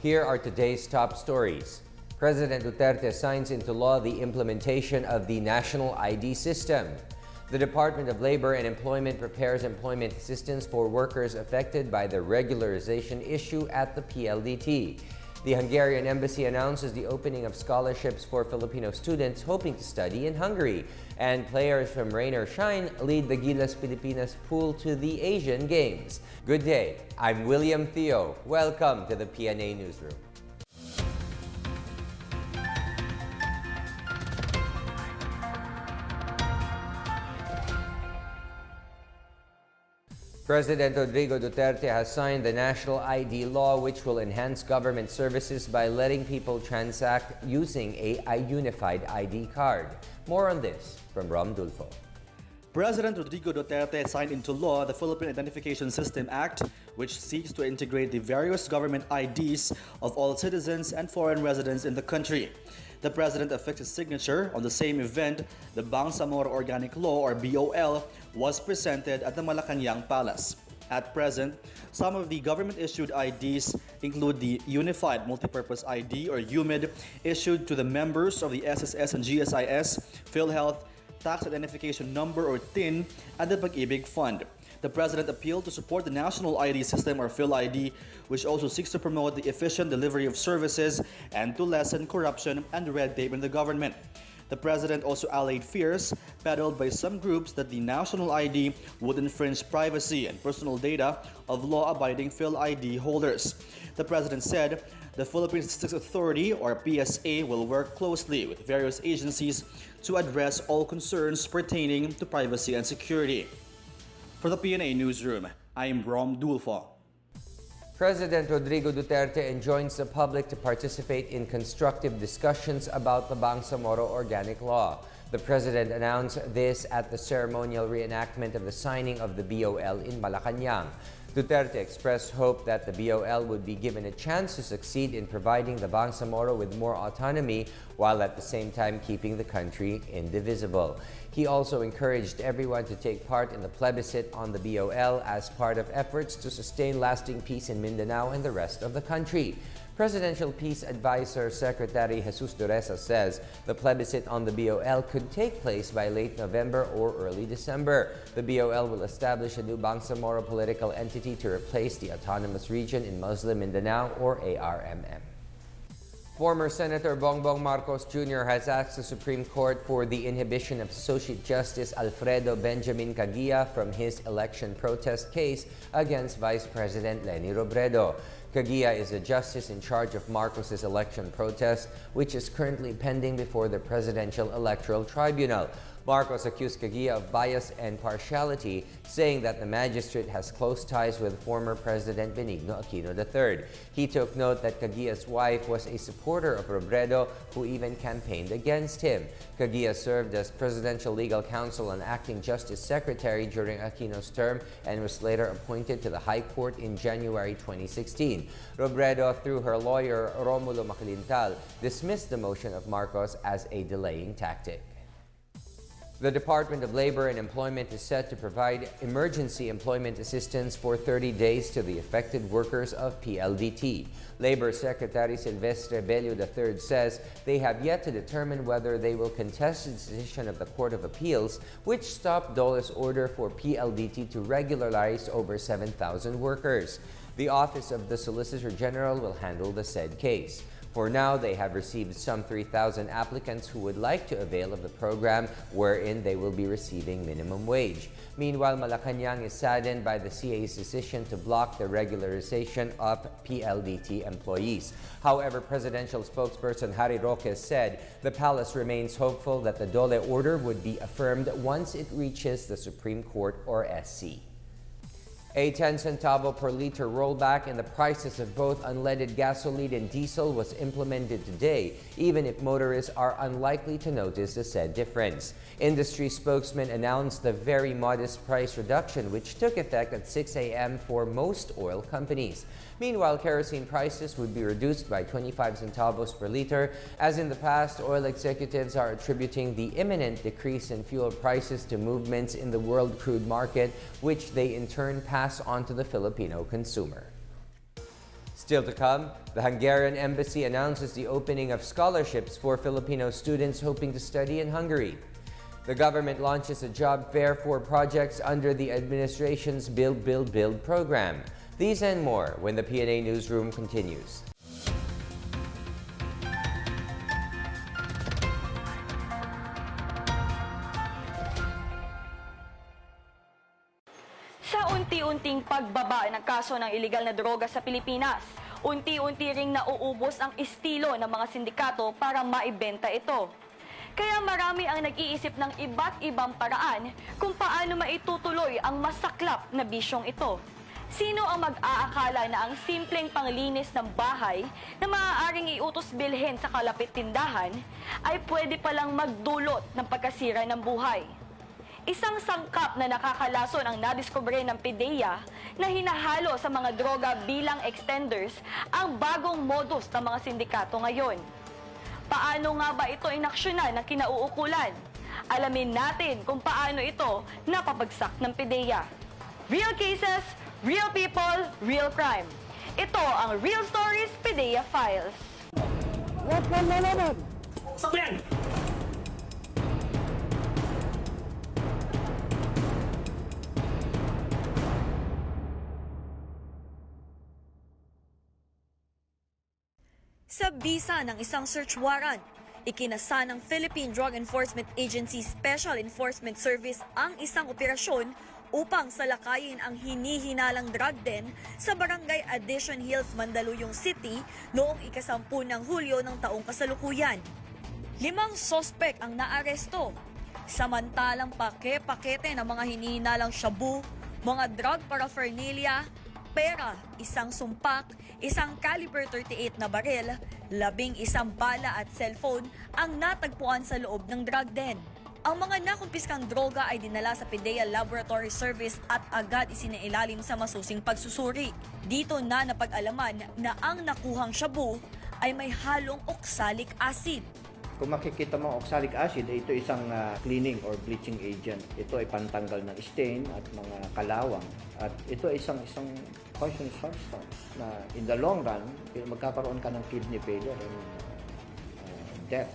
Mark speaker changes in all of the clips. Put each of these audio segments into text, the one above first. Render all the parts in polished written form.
Speaker 1: Here are today's top stories. President Duterte signs into law the implementation of the national ID system. The Department of Labor and Employment prepares employment assistance for workers affected by the regularization issue at the PLDT. The Hungarian embassy announces the opening of scholarships for Filipino students hoping to study in Hungary. And players from Rain or Shine lead the Gilas Pilipinas pool to the Asian Games. Good day, I'm William Theo. Welcome to the PNA Newsroom. President Rodrigo Duterte has signed the national ID law, which will enhance government services by letting people transact using a unified ID card. More on this from Rom Dulfo.
Speaker 2: President Rodrigo Duterte signed into law the Philippine Identification System Act, which seeks to integrate the various government IDs of all citizens and foreign residents in the country. The President affixed his signature on the same event. The Bangsamoro Organic Law, or BOL, was presented at the Malacanang Palace. At present, some of the government-issued IDs include the Unified Multipurpose ID, or UMID, issued to the members of the SSS and GSIS, PhilHealth, Tax Identification Number, or TIN, and the Pag-ibig Fund. The President appealed to support the National ID System, or PhilID, which also seeks to promote the efficient delivery of services and to lessen corruption and red tape in the government. The President also allayed fears peddled by some groups that the national ID would infringe privacy and personal data of law-abiding PhilID holders. The President said the Philippine Statistics Authority, or PSA, will work closely with various agencies to address all concerns pertaining to privacy and security. For the PNA Newsroom, I am Rom Dulfo.
Speaker 1: President Rodrigo Duterte enjoins the public to participate in constructive discussions about the Bangsamoro Organic Law. The President announced this at the ceremonial reenactment of the signing of the BOL in Malacanang. Duterte expressed hope that the BOL would be given a chance to succeed in providing the Bangsamoro with more autonomy while at the same time keeping the country indivisible. He also encouraged everyone to take part in the plebiscite on the BOL as part of efforts to sustain lasting peace in Mindanao and the rest of the country. Presidential Peace Advisor Secretary Jesus Dureza says the plebiscite on the BOL could take place by late November or early December. The BOL will establish a new Bangsamoro political entity to replace the Autonomous Region in Muslim Mindanao, or ARMM. Former Senator Bongbong Marcos Jr. has asked the Supreme Court for the inhibition of Associate Justice Alfredo Benjamin Caguia from his election protest case against Vice President Leni Robredo. Caguia is a justice in charge of Marcos's election protest, which is currently pending before the Presidential Electoral Tribunal. Marcos accused Caguia of bias and partiality, saying that the magistrate has close ties with former President Benigno Aquino III. He took note that Caguia's wife was a supporter of Robredo, who even campaigned against him. Caguia served as Presidential Legal Counsel and Acting Justice Secretary during Aquino's term and was later appointed to the High Court in January 2016. Robredo, through her lawyer Romulo Macalintal, dismissed the motion of Marcos as a delaying tactic. The Department of Labor and Employment is set to provide emergency employment assistance for 30 days to the affected workers of PLDT. Labor Secretary Silvestre Bello III says they have yet to determine whether they will contest the decision of the Court of Appeals, which stopped DOLE's order for PLDT to regularize over 7,000 workers. The Office of the Solicitor General will handle the said case. For now, they have received some 3,000 applicants who would like to avail of the program, wherein they will be receiving minimum wage. Meanwhile, Malacanang is saddened by the CA's decision to block the regularization of PLDT employees. However, presidential spokesperson Harry Roque said the palace remains hopeful that the DOLE order would be affirmed once it reaches the Supreme Court, or SC. A 10-centavo per liter rollback in the prices of both unleaded gasoline and diesel was implemented today, even if motorists are unlikely to notice the said difference. Industry spokesman announced the very modest price reduction, which took effect at 6 a.m. for most oil companies. Meanwhile, kerosene prices would be reduced by 25 centavos per liter. As in the past, oil executives are attributing the imminent decrease in fuel prices to movements in the world crude market, which they in turn pass on to the Filipino consumer. Still to come, the Hungarian embassy announces the opening of scholarships for Filipino students hoping to study in Hungary. The government launches a job fair for projects under the administration's Build, Build, Build program. These and more when the PNA Newsroom continues.
Speaker 3: Sa unti-unting pagbaba ng kaso ng iligal na droga sa Pilipinas, unti-unti ring nauubos ang estilo ng mga sindikato para maibenta ito. Kaya marami ang nag-iisip ng iba't ibang paraan kung paano maitutuloy ang masaklap na bisyong ito. Sino ang mag-aakala na ang simpleng panglinis ng bahay na maaaring iutos bilhin sa kalapit tindahan ay pwede palang magdulot ng pagkasira ng buhay? Isang sangkap na nakakalason ang nadiskubre ng PDEA na hinahalo sa mga droga bilang extenders ang bagong modus ng mga sindikato ngayon. Paano nga ba ito inaksyonan ng kinauukulan? Alamin natin kung paano ito napabagsak ng PDEA. Real cases, real people, real crime. Ito ang Real Stories PDEA Files.
Speaker 4: What's the nalaman?
Speaker 5: Sakyan!
Speaker 3: Sa bisa ng isang search warrant, ikinasa ng Philippine Drug Enforcement Agency Special Enforcement Service ang isang operasyon upang salakayin ang hinihinalang drug den sa Barangay Addition Hills, Mandaluyong City noong ika-10 ng Hulyo ng taong kasalukuyan. 5 sospek ang naaresto, samantalang pakete ng mga hinihinalang shabu, mga drug paraphernalia, pera, isang sumpak, isang caliber 38 na baril, 11 bala at cellphone ang natagpuan sa loob ng drug den. Ang mga nakumpiskang droga ay dinala sa PDEA Laboratory Service at agad isinailalim sa masusing pagsusuri. Dito na napag-alaman na ang nakuhang shabu ay may halong oxalic acid.
Speaker 4: Kung makikita mo oxalic acid, ito isang cleaning or bleaching agent. Ito ay pantanggal ng stain at mga kalawang. At ito ay isang poisonous substance na in the long run, magkakaroon ka ng kidney failure and death.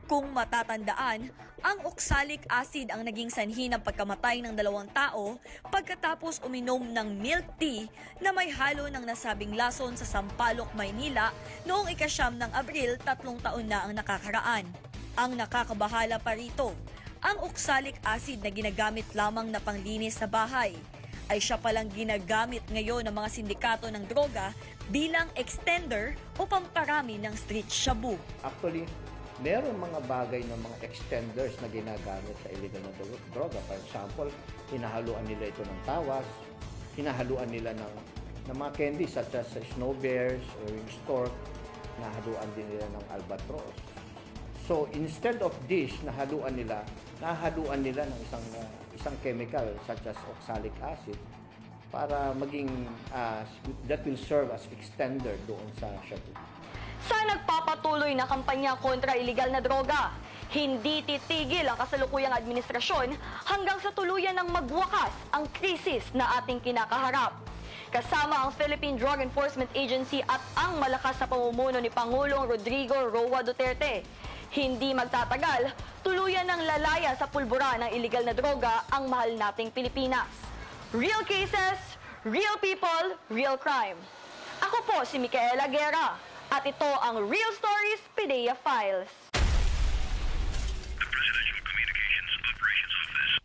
Speaker 3: Kung matatandaan, ang oxalic acid ang naging sanhi ng pagkamatay ng 2 tao pagkatapos uminom ng milk tea na may halo ng nasabing lason sa Sampaloc, Maynila noong ika-9 ng Abril, 3 taon na ang nakakaraan. Ang nakakabahala pa rito, ang oxalic acid na ginagamit lamang na panglinis sa bahay ay siya palang ginagamit ngayon ng mga sindikato ng droga bilang extender o pamparami ng street shabu.
Speaker 4: Actually, meron mga bagay ng mga extenders na ginagamit sa illegal na droga. For example, hinahaluan nila ito ng tawas, hinahaluan nila ng mga candy such as snow bears or yung stork, nahaluan din nila ng albatross. So instead of this, nahaluan nila ng isang chemical such as oxalic acid para maging that will serve as extender doon sa shabu.
Speaker 3: Sa nagpapatuloy na kampanya kontra iligal na droga, hindi titigil ang kasalukuyang administrasyon hanggang sa tuluyan ng magwakas ang krisis na ating kinakaharap. Kasama ang Philippine Drug Enforcement Agency at ang malakas na pamumuno ni Pangulong Rodrigo Roa Duterte. Hindi magtatagal, tuluyan ng lalaya sa pulbura ng iligal na droga ang mahal nating Pilipinas. Real cases, real people, real crime. Ako po si Micaela Guerra. At ito ang Real Stories PDEA Files.
Speaker 5: The Presidential Communications Operations Office.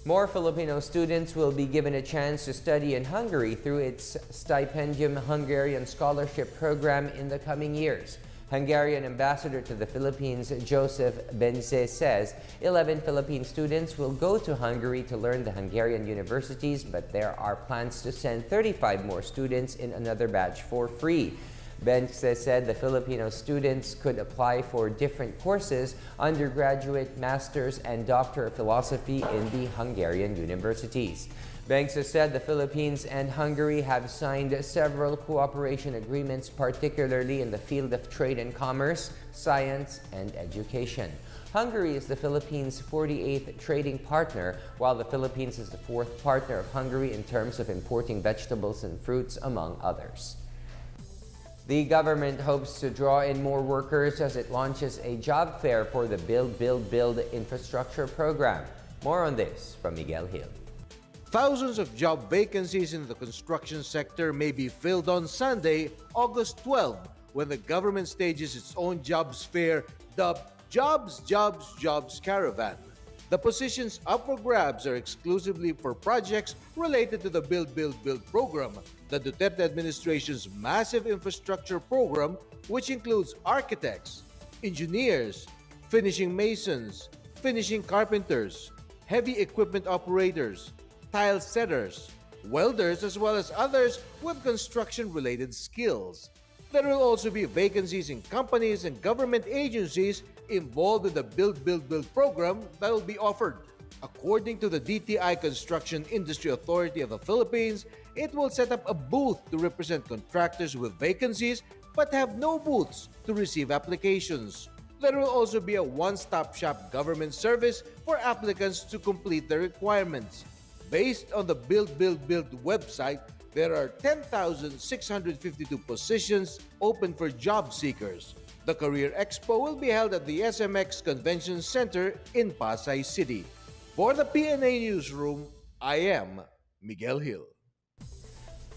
Speaker 1: More Filipino students will be given a chance to study in Hungary through its Stipendium Hungarian Scholarship Program in the coming years. Hungarian Ambassador to the Philippines, Joseph Benze, says 11 Philippine students will go to Hungary to learn the Hungarian universities, but there are plans to send 35 more students in another batch for free. Benze said the Filipino students could apply for different courses, undergraduate, master's, and doctor of philosophy in the Hungarian universities. Bengsa said the Philippines and Hungary have signed several cooperation agreements, particularly in the field of trade and commerce, science, and education. Hungary is the Philippines' 48th trading partner, while the Philippines is the 4th partner of Hungary in terms of importing vegetables and fruits, among others. The government hopes to draw in more workers as it launches a job fair for the Build, Build, Build infrastructure program. More on this from Miguel Hill.
Speaker 6: Thousands of job vacancies in the construction sector may be filled on Sunday, August 12, when the government stages its own jobs fair dubbed Jobs, Jobs, Jobs Caravan. The positions up for grabs are exclusively for projects related to the Build, Build, Build program, the Duterte administration's massive infrastructure program, which includes architects, engineers, finishing masons, finishing carpenters, heavy equipment operators, tile setters, welders, as well as others with construction-related skills. There will also be vacancies in companies and government agencies involved in the Build, Build, Build program that will be offered. According to the DTI Construction Industry Authority of the Philippines, it will set up a booth to represent contractors with vacancies but have no booths to receive applications. There will also be a one-stop shop government service for applicants to complete their requirements. Based on the Build, Build, Build website, there are 10,652 positions open for job seekers. The Career Expo will be held at the SMX Convention Center in Pasay City. For the PNA Newsroom, I am Miguel Hill.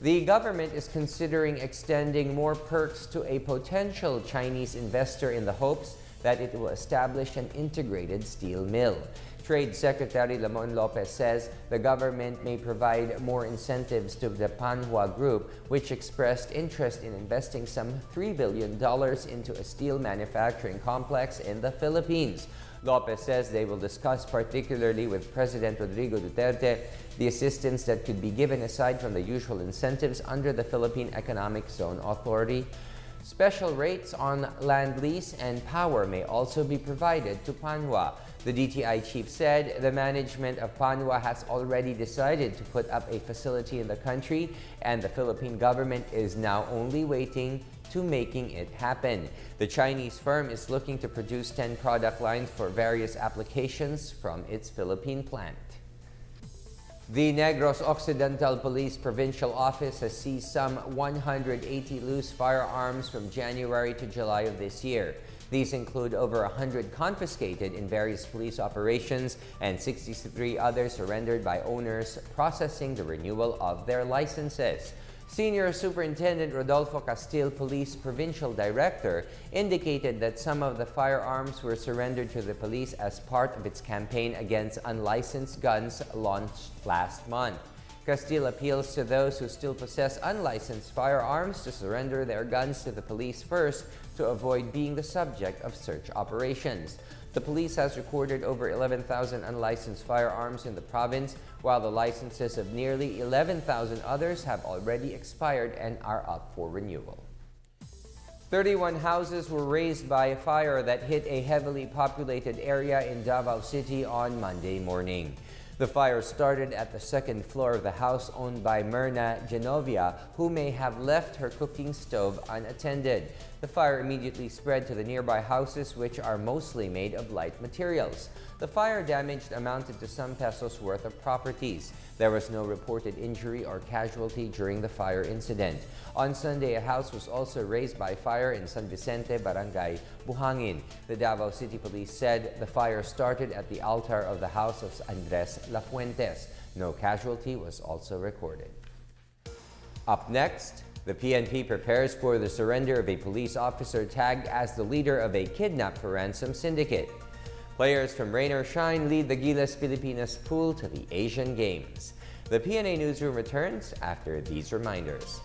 Speaker 1: The government is considering extending more perks to a potential Chinese investor in the hopes that it will establish an integrated steel mill. Trade Secretary Lamon Lopez says the government may provide more incentives to the Panhua Group, which expressed interest in investing some $3 billion into a steel manufacturing complex in the Philippines. Lopez says they will discuss particularly with President Rodrigo Duterte the assistance that could be given aside from the usual incentives under the Philippine Economic Zone Authority. Special rates on land lease and power may also be provided to Panhua. The DTI chief said the management of Panhua has already decided to put up a facility in the country, and the Philippine government is now only waiting to making it happen. The Chinese firm is looking to produce 10 product lines for various applications from its Philippine plant. The Negros Occidental Police Provincial Office has seized some 180 loose firearms from January to July of this year. These include over 100 confiscated in various police operations and 63 others surrendered by owners processing the renewal of their licenses. Senior Superintendent Rodolfo Castile, Police Provincial Director, indicated that some of the firearms were surrendered to the police as part of its campaign against unlicensed guns launched last month. Castile appeals to those who still possess unlicensed firearms to surrender their guns to the police first to avoid being the subject of search operations. The police has recorded over 11,000 unlicensed firearms in the province, while the licenses of nearly 11,000 others have already expired and are up for renewal. 31 houses were razed by a fire that hit a heavily populated area in Davao City on Monday morning. The fire started at the second floor of the house owned by Myrna Genovia, who may have left her cooking stove unattended. The fire immediately spread to the nearby houses, which are mostly made of light materials. The fire damage amounted to some pesos worth of properties. There was no reported injury or casualty during the fire incident. On Sunday, a house was also razed by fire in San Vicente, Barangay Buhangin. The Davao City Police said the fire started at the altar of the house of Andres Lafuentes. No casualty was also recorded. Up next, the PNP prepares for the surrender of a police officer tagged as the leader of a kidnap for ransom syndicate. Players from Rain or Shine lead the Gilas Pilipinas pool to the Asian Games. The PNA Newsroom returns after these reminders.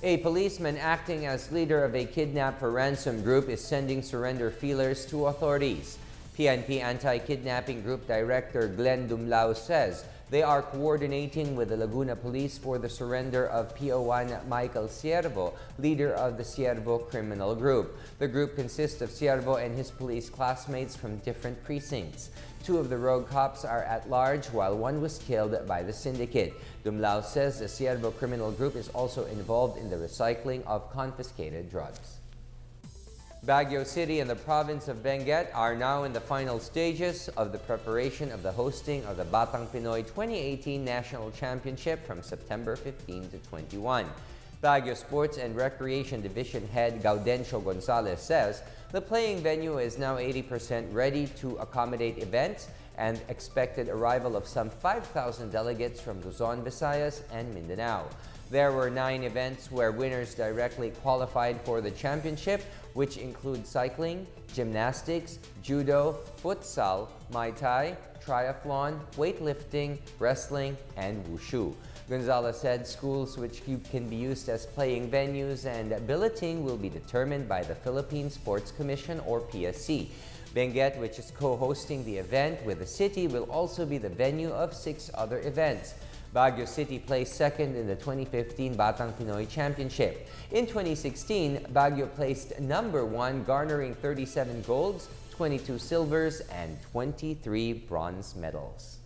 Speaker 1: A policeman acting as leader of a kidnap for ransom group is sending surrender feelers to authorities. PNP Anti-Kidnapping Group Director Glenn Dumlao says they are coordinating with the Laguna Police for the surrender of PO1 Michael Ciervo, leader of the Ciervo criminal group. The group consists of Ciervo and his police classmates from different precincts. 2 of the rogue cops are at large while 1 was killed by the syndicate. Dumlao says the Ciervo criminal group is also involved in the recycling of confiscated drugs. Baguio City and the province of Benguet are now in the final stages of the preparation of the hosting of the Batang Pinoy 2018 National Championship from September 15 to 21. Baguio Sports and Recreation Division Head Gaudencio Gonzalez says the playing venue is now 80% ready to accommodate events and expected arrival of some 5,000 delegates from Luzon, Visayas, and Mindanao. There were 9 events where winners directly qualified for the championship, which include cycling, gymnastics, judo, futsal, Muay Thai, triathlon, weightlifting, wrestling, and wushu. Gonzalez said schools which can be used as playing venues and billeting will be determined by the Philippine Sports Commission or PSC. Benguet, which is co-hosting the event with the city, will also be the venue of 6 other events. Baguio City placed second in the 2015 Batang Pinoy Championship. In 2016, Baguio placed number 1, garnering 37 golds, 22 silvers, and 23 bronze medals.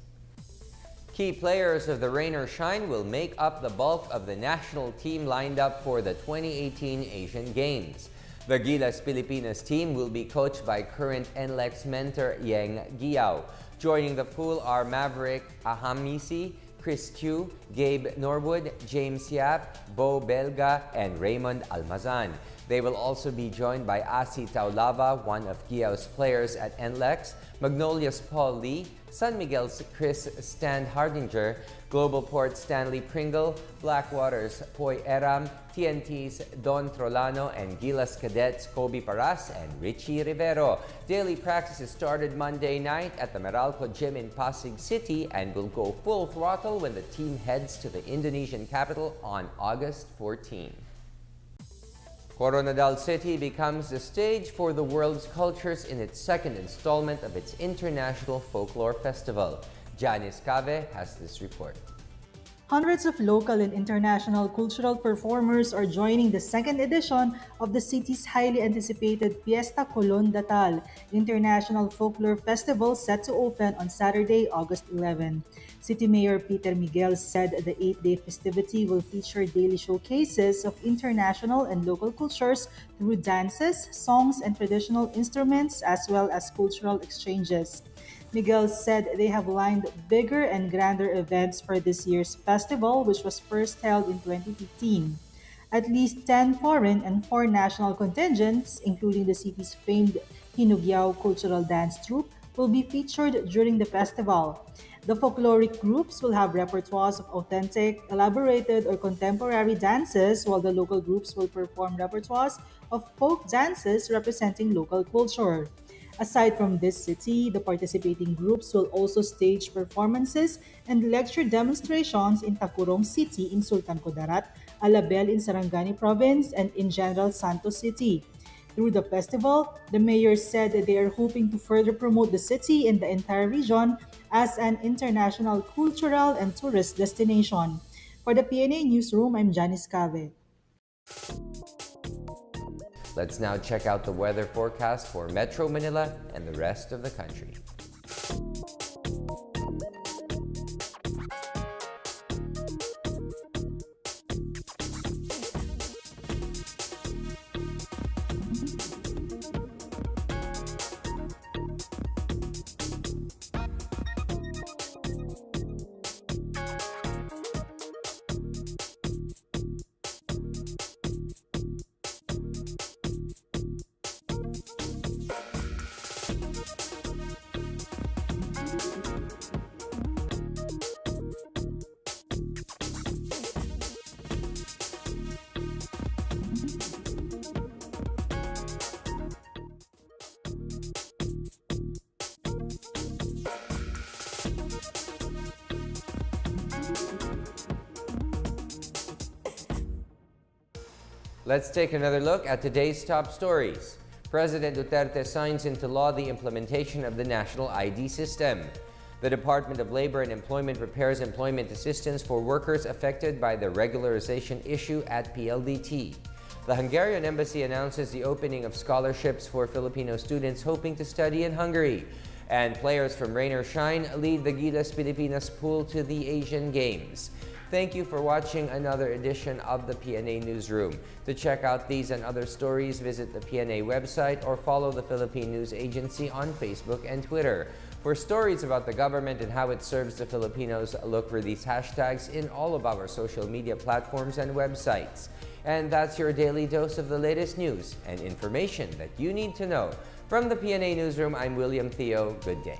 Speaker 1: Key players of the Rain or Shine will make up the bulk of the national team lined up for the 2018 Asian Games. The Gilas Pilipinas team will be coached by current NLEX mentor Yeng Giao. Joining the pool are Maverick Ahamisi, Chris Q, Gabe Norwood, James Yap, Bo Belga, and Raymond Almazan. They will also be joined by Asi Taulava, one of Giao's players at NLEX, Magnolia's Paul Lee, San Miguel's Chris Stan Hardinger, Global Port's Stanley Pringle, Blackwater's Poy Eram, TNT's Don Trolano, and Gilas Cadets Kobe Paras and Richie Rivero. Daily practices started Monday night at the Meralco Gym in Pasig City and will go full throttle when the team heads to the Indonesian capital on August 14. Coronadal City becomes the stage for the world's cultures in its second installment of its International Folklore Festival. Janice Cave has this report.
Speaker 7: Hundreds of local and international cultural performers are joining the second edition of the city's highly anticipated Fiesta Colon Datal International Folklore Festival set to open on Saturday, August 11. City Mayor Peter Miguel said the 8-day festivity will feature daily showcases of international and local cultures through dances, songs, and traditional instruments, as well as cultural exchanges. Miguel said they have lined bigger and grander events for this year's festival, which was first held in 2015. At least 10 foreign and 4 national contingents, including the city's famed Hinugyao cultural dance troupe, will be featured during the festival. The folkloric groups will have repertoires of authentic, elaborated, or contemporary dances, while the local groups will perform repertoires of folk dances representing local culture. Aside from this city, the participating groups will also stage performances and lecture demonstrations in Tacurong City in Sultan Kudarat, Alabel in Sarangani Province, and in General Santos City. Through the festival, the mayor said that they are hoping to further promote the city and the entire region as an international cultural and tourist destination. For the PNA Newsroom, I'm Janice Cave.
Speaker 1: Let's now check out the weather forecast for Metro Manila and the rest of the country. Let's take another look at today's top stories. President Duterte signs into law the implementation of the national ID system. The Department of Labor and Employment prepares employment assistance for workers affected by the regularization issue at PLDT. The Hungarian embassy announces the opening of scholarships for Filipino students hoping to study in Hungary. And players from Rain or Shine lead the Gilas Pilipinas pool to the Asian Games. Thank you for watching another edition of the PNA Newsroom. To check out these and other stories, visit the PNA website or follow the Philippine News Agency on Facebook and Twitter. For stories about the government and how it serves the Filipinos, look for these hashtags in all of our social media platforms and websites. And that's your daily dose of the latest news and information that you need to know. From the PNA Newsroom, I'm William Theo. Good day.